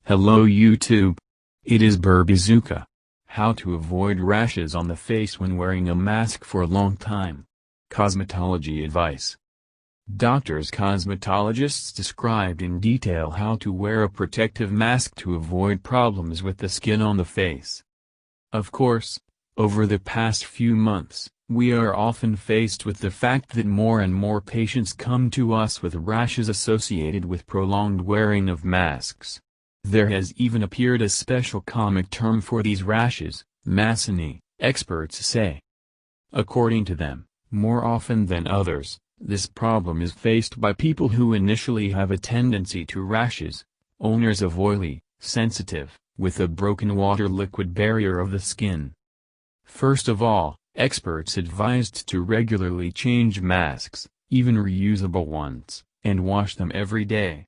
Hello YouTube. It is Burbazooka. How to avoid rashes on the face when wearing a mask for a long time. Cosmetology advice. Doctors cosmetologists described in detail how to wear a protective mask to avoid problems with the skin on the face. Of course, over the past few months, we are often faced with the fact that more and more patients come to us with rashes associated with prolonged wearing of masks. There has even appeared a special comic term for these rashes, acne, experts say. According to them, more often than others, this problem is faced by people who initially have a tendency to rashes, owners of oily, sensitive, with a broken water liquid barrier of the skin. First of all, experts advised to regularly change masks, even reusable ones, and wash them every day.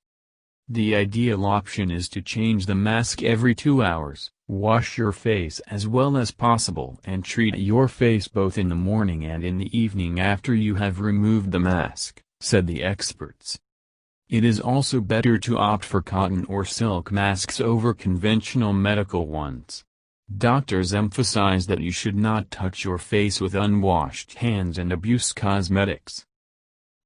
The ideal option is to change the mask every 2 hours, wash your face as well as possible and treat your face both in the morning and in the evening after you have removed the mask, said the experts. It is also better to opt for cotton or silk masks over conventional medical ones. Doctors emphasize that you should not touch your face with unwashed hands and abuse cosmetics.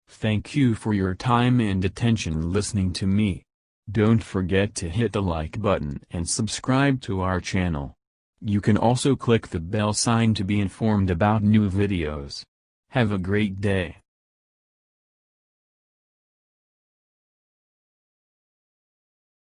Thank you for your time and attention listening to me. Don't forget to hit the like button and subscribe to our channel. You can also click the bell sign to be informed about new videos. Have a great day.